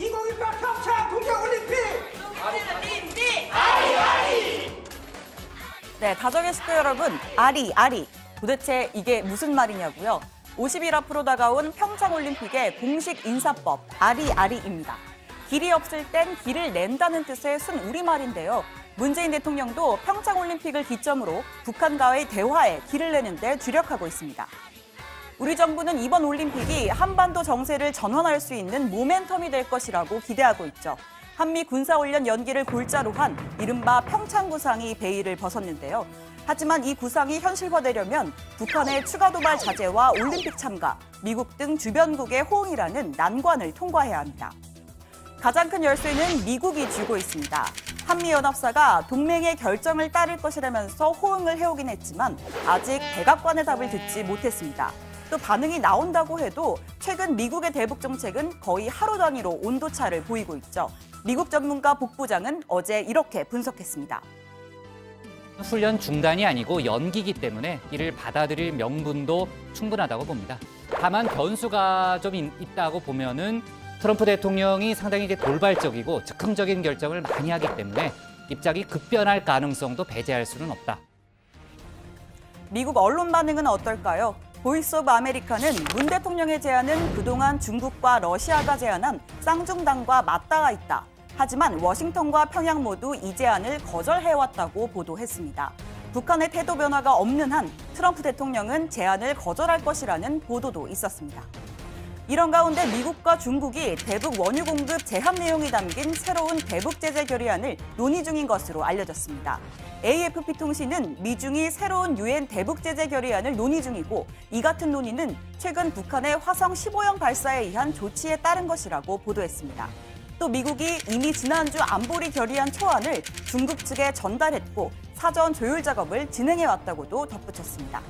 2028 평창 동계올림픽! 네, 가정의 식구 여러분, 아리. 도대체 이게 무슨 말이냐고요? 50일 앞으로 다가온 평창올림픽의 공식 인사법, 아리입니다. 길이 없을 땐 길을 낸다는 뜻의 순우리말인데요. 문재인 대통령도 평창올림픽을 기점으로 북한과의 대화에 길을 내는 데 주력하고 있습니다. 우리 정부는 이번 올림픽이 한반도 정세를 전환할 수 있는 모멘텀이 될 것이라고 기대하고 있죠. 한미 군사훈련 연기를 골자로 한 이른바 평창 구상이 베일을 벗었는데요. 하지만 이 구상이 현실화되려면 북한의 추가 도발 자제와 올림픽 참가, 미국 등 주변국의 호응이라는 난관을 통과해야 합니다. 가장 큰 열쇠는 미국이 쥐고 있습니다. 한미연합사가 동맹의 결정을 따를 것이라면서 호응을 해오긴 했지만 아직 백악관의 답을 듣지 못했습니다. 또 반응이 나온다고 해도 최근 미국의 대북 정책은 거의 하루 단위로 온도차를 보이고 있죠. 미국 전문가 복부장은 어제 이렇게 분석했습니다. 훈련 중단이 아니고 연기이기 때문에 이를 받아들일 명분도 충분하다고 봅니다. 다만 변수가 좀 있다고 보면은 트럼프 대통령이 상당히 돌발적이고 즉흥적인 결정을 많이 하기 때문에 입장이 급변할 가능성도 배제할 수는 없다. 미국 언론 반응은 어떨까요? 보이스 오브 아메리카는 문 대통령의 제안은 그동안 중국과 러시아가 제안한 쌍중당과 맞닿아 있다. 하지만 워싱턴과 평양 모두 이 제안을 거절해왔다고 보도했습니다. 북한의 태도 변화가 없는 한 트럼프 대통령은 제안을 거절할 것이라는 보도도 있었습니다. 이런 가운데 미국과 중국이 대북 원유 공급 제한 내용이 담긴 새로운 대북 제재 결의안을 논의 중인 것으로 알려졌습니다. AFP 통신은 미중이 새로운 유엔 대북 제재 결의안을 논의 중이고 이 같은 논의는 최근 북한의 화성 15형 발사에 의한 조치에 따른 것이라고 보도했습니다. 또 미국이 이미 지난주 안보리 결의안 초안을 중국 측에 전달했고 사전 조율 작업을 진행해왔다고도 덧붙였습니다.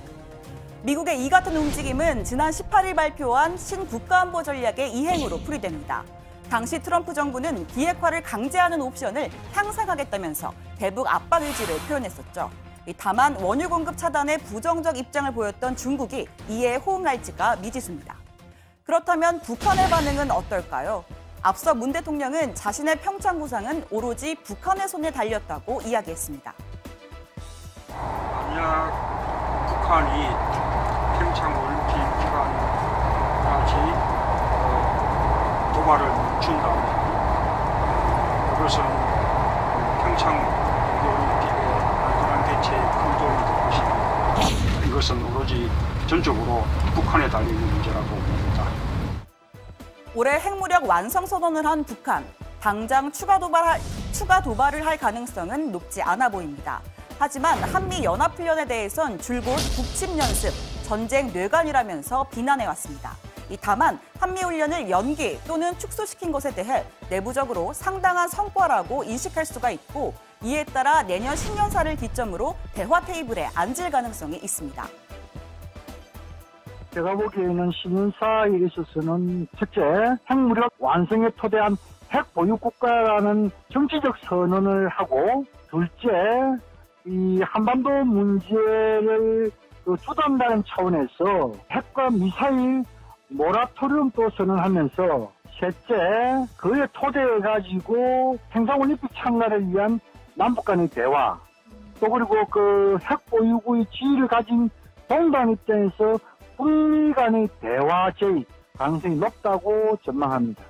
미국의 이 같은 움직임은 지난 18일 발표한 신국가안보 전략의 이행으로 풀이됩니다. 당시 트럼프 정부는 비핵화를 강제하는 옵션을 향상하겠다면서 대북 압박 의지를 표현했었죠. 다만 원유 공급 차단에 부정적 입장을 보였던 중국이 이에 호응할지가 미지수입니다. 그렇다면 북한의 반응은 어떨까요? 앞서 문 대통령은 자신의 평창 구상은 오로지 북한의 손에 달렸다고 이야기했습니다. 만약 북한이 평창올림픽 기간까지 도발을 멈춘다면 그것은 평창올림픽의 안전한 개최에 큰 도움이 될 것입니다. 이것은 오로지 전적으로 북한에 달린 문제라고 봅니다. 올해 핵무력 완성 선언을 한 북한, 당장 추가 도발을 할 가능성은 높지 않아 보입니다. 하지만 한미연합훈련에 대해선 줄곧 북침 연습, 전쟁 뇌관이라면서 비난해왔습니다. 다만 한미훈련을 연기 또는 축소시킨 것에 대해 내부적으로 상당한 성과라고 인식할 수가 있고 이에 따라 내년 신년사를 기점으로 대화 테이블에 앉을 가능성이 있습니다. 제가 보기에는 신년사에 있어서는 첫째, 핵무력 완성에 토대한 핵 보유 국가라는 정치적 선언을 하고 둘째, 이 한반도 문제를 주도한다는 차원에서 핵과 미사일 모라토리움도 선언하면서 셋째, 그에 토대해가지고 평창올림픽 참가를 위한 남북 간의 대화 또 그리고 그 핵 보유국의 지위를 가진 동방 입장에서 북미 간의 대화 제의 가능성이 높다고 전망합니다.